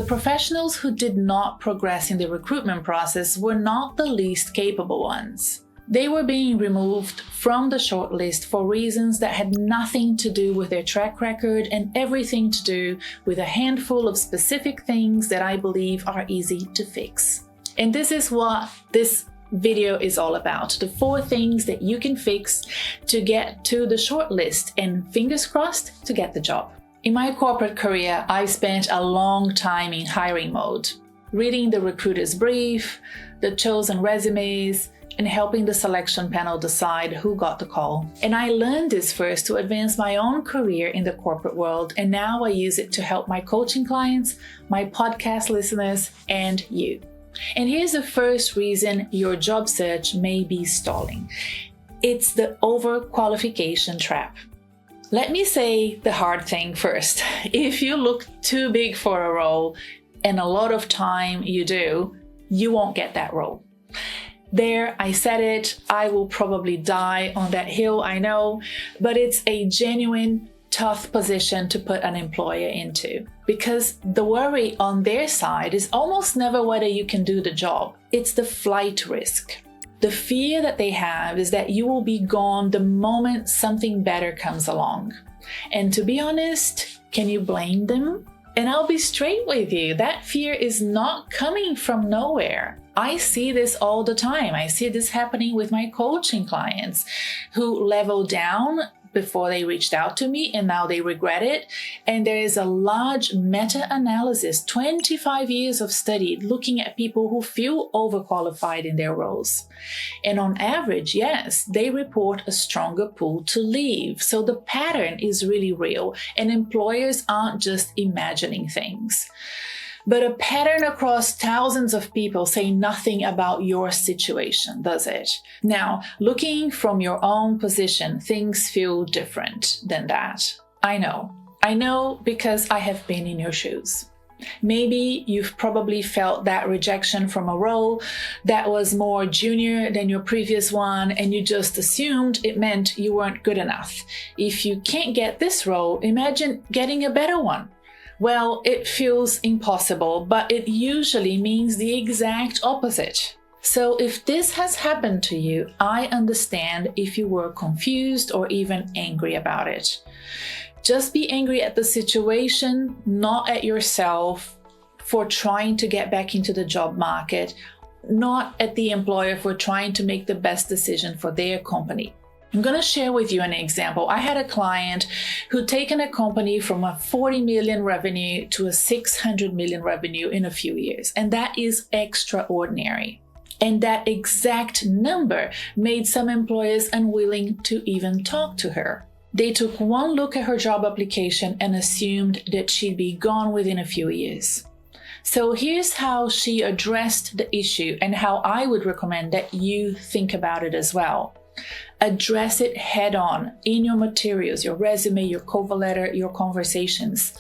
the professionals who did not progress in the recruitment process were not the least capable ones. They were being removed from the shortlist for reasons that had nothing to do with their track record and everything to do with a handful of specific things that I believe are easy to fix. And this is what this video is all about, the 4 things that you can fix to get to the shortlist and, fingers crossed, to get the job. In my corporate career, I've spent a long time in hiring mode, reading the recruiter's brief, the chosen resumes, and helping the selection panel decide who got the call. And I learned this first to advance my own career in the corporate world, and now I use it to help my coaching clients, my podcast listeners, and you. And here's the first reason your job search may be stalling. It's the overqualification trap. Let me say the hard thing first. If you look too big for a role, and a lot of time you do, you won't get that role. There, I said it, I will probably die on that hill, I know, but it's a genuine, tough position to put an employer into, because the worry on their side is almost never whether you can do the job. It's the flight risk. The fear that they have is that you will be gone the moment something better comes along. And to be honest, can you blame them? And I'll be straight with you, that fear is not coming from nowhere. I see this all the time. I see this happening with my coaching clients who level down before they reached out to me and now they regret it. And there is a large meta-analysis, 25 years of study looking at people who feel overqualified in their roles. And on average, yes, they report a stronger pull to leave. So the pattern is really real and employers aren't just imagining things. But a pattern across thousands of people say nothing about your situation, does it? Now, looking from your own position, things feel different than that. I know because I have been in your shoes. Maybe you've probably felt that rejection from a role that was more junior than your previous one, and you just assumed it meant you weren't good enough. If you can't get this role, imagine getting a better one. Well, it feels impossible, but it usually means the exact opposite. So if this has happened to you, I understand if you were confused or even angry about it. Just be angry at the situation, not at yourself for trying to get back into the job market, not at the employer for trying to make the best decision for their company. I'm going to share with you an example. I had a client who'd taken a company from a 40 million revenue to a 600 million revenue in a few years. And that is extraordinary. And that exact number made some employers unwilling to even talk to her. They took one look at her job application and assumed that she'd be gone within a few years. So here's how she addressed the issue and how I would recommend that you think about it as well. Address it head on in your materials, your resume, your cover letter, your conversations.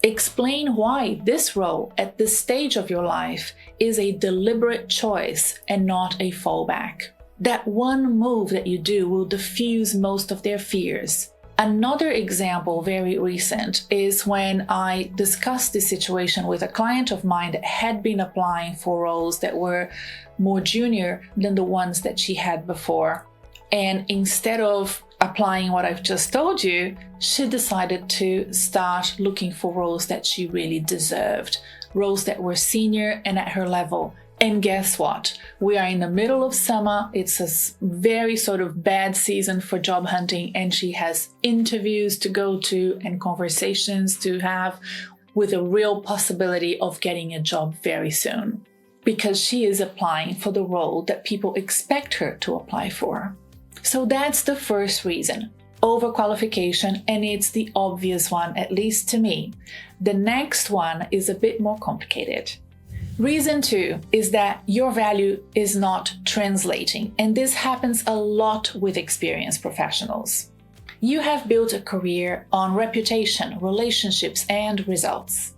Explain why this role at this stage of your life is a deliberate choice and not a fallback. That one move that you do will diffuse most of their fears. Another example, very recent, is when I discussed this situation with a client of mine that had been applying for roles that were more junior than the ones that she had before. And instead of applying what I've just told you, she decided to start looking for roles that she really deserved, roles that were senior and at her level. And guess what? We are in the middle of summer. It's a very sort of bad season for job hunting, and she has interviews to go to and conversations to have with a real possibility of getting a job very soon, because she is applying for the role that people expect her to apply for. So that's the first reason, overqualification, and it's the obvious one, at least to me. The next one is a bit more complicated. Reason 2 is that your value is not translating, and this happens a lot with experienced professionals. You have built a career on reputation, relationships, and results.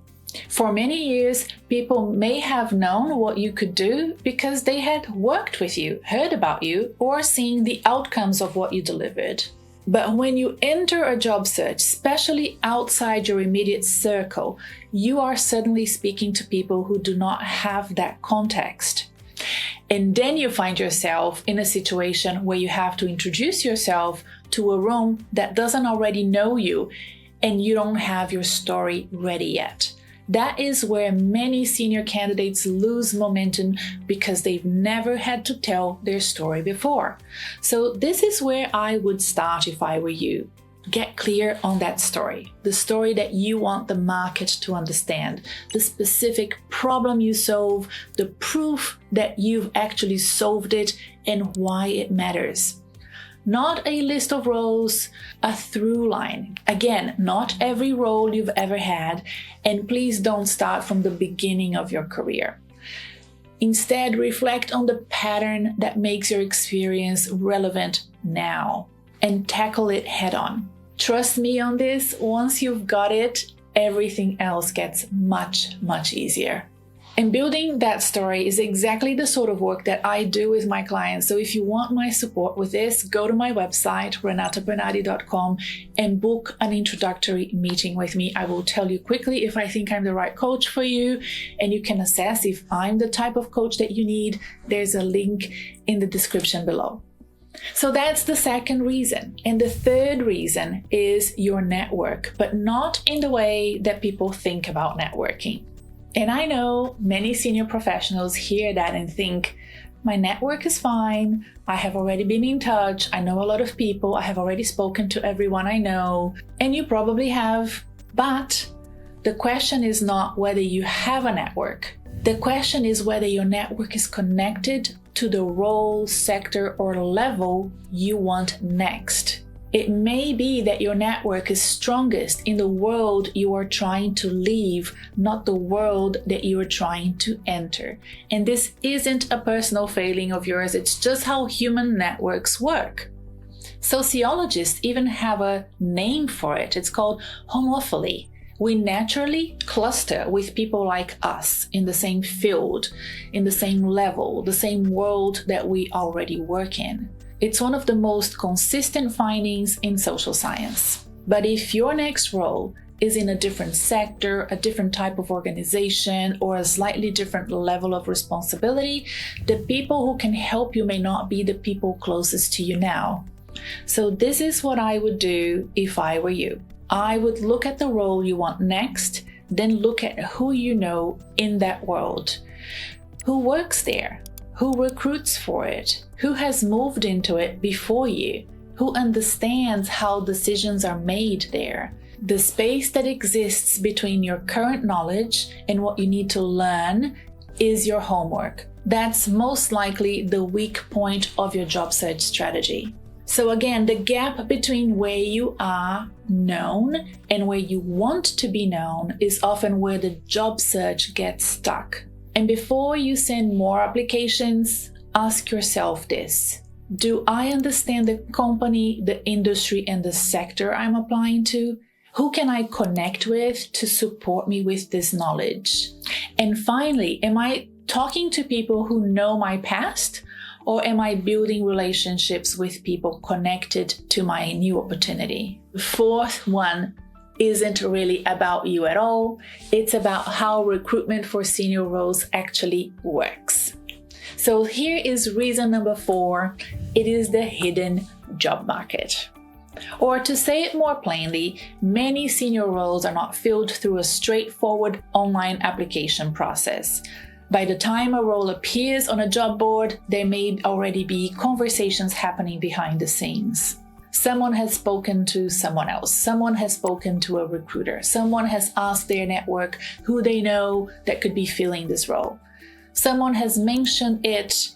For many years, people may have known what you could do because they had worked with you, heard about you, or seen the outcomes of what you delivered. But when you enter a job search, especially outside your immediate circle, you are suddenly speaking to people who do not have that context. And then you find yourself in a situation where you have to introduce yourself to a room that doesn't already know you, and you don't have your story ready yet. That is where many senior candidates lose momentum because they've never had to tell their story before. So this is where I would start if I were you. Get clear on that story, the story that you want the market to understand, the specific problem you solve, the proof that you've actually solved it, and why it matters. Not a list of roles, a through line. Again, not every role you've ever had, and please don't start from the beginning of your career. Instead, reflect on the pattern that makes your experience relevant now and tackle it head on. Trust me on this, once you've got it, everything else gets much, much easier. And building that story is exactly the sort of work that I do with my clients. So if you want my support with this, go to my website, renatabernardi.com, and book an introductory meeting with me. I will tell you quickly if I think I'm the right coach for you, and you can assess if I'm the type of coach that you need. There's a link in the description below. So that's the second reason. And the third reason is your network, but not in the way that people think about networking. And I know many senior professionals hear that and think, my network is fine, I have already been in touch, I know a lot of people, I have already spoken to everyone I know, and you probably have. But the question is not whether you have a network. The question is whether your network is connected to the role, sector, or level you want next. It may be that your network is strongest in the world you are trying to leave, not the world that you are trying to enter. And this isn't a personal failing of yours, it's just how human networks work. Sociologists even have a name for it. It's called homophily. We naturally cluster with people like us in the same field, in the same level, the same world that we already work in. It's one of the most consistent findings in social science. But if your next role is in a different sector, a different type of organization, or a slightly different level of responsibility, the people who can help you may not be the people closest to you now. So this is what I would do if I were you. I would look at the role you want next, then look at who you know in that world. Who works there? Who recruits for it? Who has moved into it before you? Who understands how decisions are made there? The space that exists between your current knowledge and what you need to learn is your homework. That's most likely the weak point of your job search strategy. So again, the gap between where you are known and where you want to be known is often where the job search gets stuck. And before you send more applications, ask yourself this. Do I understand the company, the industry, and the sector I'm applying to? Who can I connect with to support me with this knowledge? And finally, am I talking to people who know my past? Or am I building relationships with people connected to my new opportunity? The fourth one isn't really about you at all. It's about how recruitment for senior roles actually works. So here is reason number 4. It is the hidden job market. Or to say it more plainly, many senior roles are not filled through a straightforward online application process. By the time a role appears on a job board, there may already be conversations happening behind the scenes. Someone has spoken to someone else. Someone has spoken to a recruiter. Someone has asked their network who they know that could be filling this role. Someone has mentioned it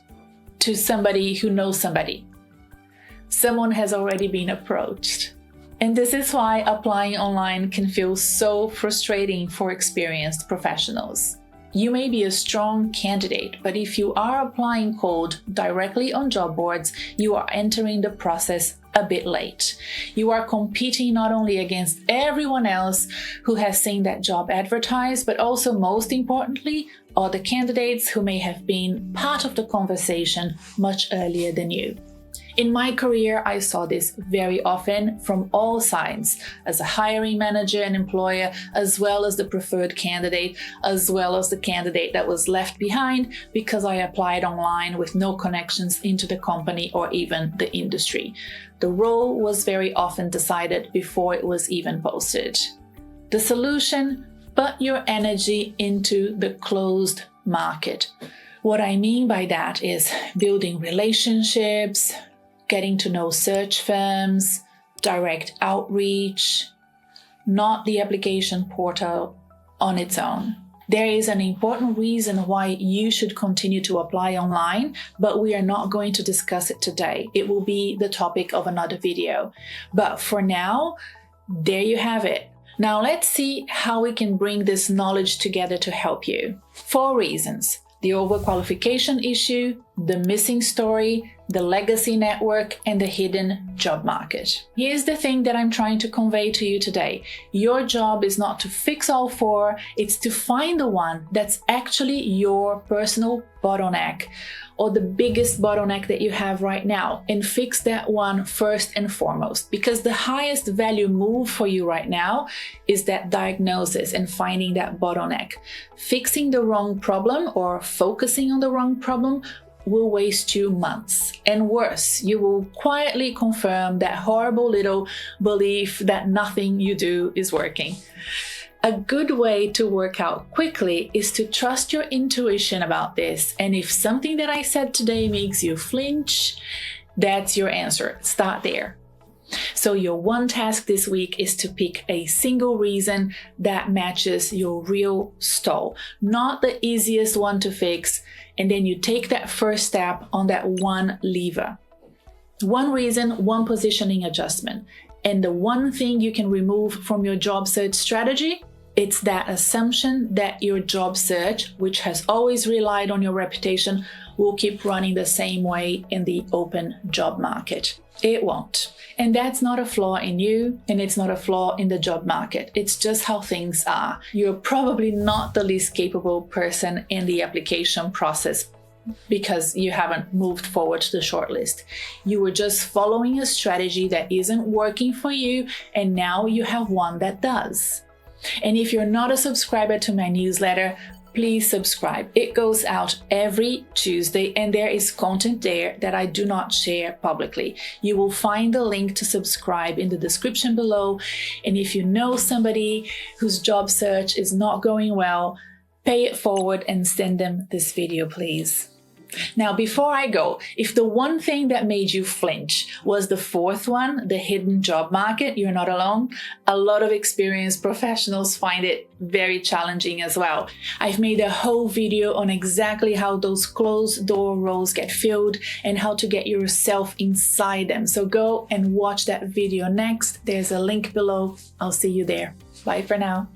to somebody who knows somebody. Someone has already been approached. And this is why applying online can feel so frustrating for experienced professionals. You may be a strong candidate, but if you are applying cold directly on job boards, you are entering the process a bit late. You are competing not only against everyone else who has seen that job advertised, but also, most importantly, other candidates who may have been part of the conversation much earlier than you. In my career, I saw this very often from all sides, as a hiring manager and employer, as well as the preferred candidate, as well as the candidate that was left behind because I applied online with no connections into the company or even the industry. The role was very often decided before it was even posted. The solution: put your energy into the closed market. What I mean by that is building relationships, getting to know search firms, direct outreach, not the application portal on its own. There is an important reason why you should continue to apply online, but we are not going to discuss it today. It will be the topic of another video. But for now, there you have it. Now let's see how we can bring this knowledge together to help you. 4 reasons: the overqualification issue, the missing story, the legacy network, and the hidden job market. Here's the thing that I'm trying to convey to you today. Your job is not to fix all 4, it's to find the one that's actually your personal bottleneck, or the biggest bottleneck that you have right now, and fix that one first and foremost, because the highest value move for you right now is that diagnosis and finding that bottleneck. Fixing the wrong problem or focusing on the wrong problem will waste you months. And worse, you will quietly confirm that horrible little belief that nothing you do is working. A good way to work out quickly is to trust your intuition about this. And if something that I said today makes you flinch, that's your answer. Start there. So your one task this week is to pick a single reason that matches your real stall, not the easiest one to fix, and then you take that first step on that one lever. One reason, one positioning adjustment. And the one thing you can remove from your job search strategy, it's that assumption that your job search, which has always relied on your reputation, will keep running the same way in the open job market. It won't. And that's not a flaw in you, and it's not a flaw in the job market. It's just how things are. You're probably not the least capable person in the application process because you haven't moved forward to the shortlist. You were just following a strategy that isn't working for you, and now you have one that does. And if you're not a subscriber to my newsletter, please subscribe. It goes out every Tuesday, and there is content there that I do not share publicly. You will find the link to subscribe in the description below. And if you know somebody whose job search is not going well, pay it forward and send them this video, please. Now, before I go, if the one thing that made you flinch was the 4th one, the hidden job market, you're not alone. A lot of experienced professionals find it very challenging as well. I've made a whole video on exactly how those closed door roles get filled and how to get yourself inside them. So go and watch that video next. There's a link below. I'll see you there. Bye for now.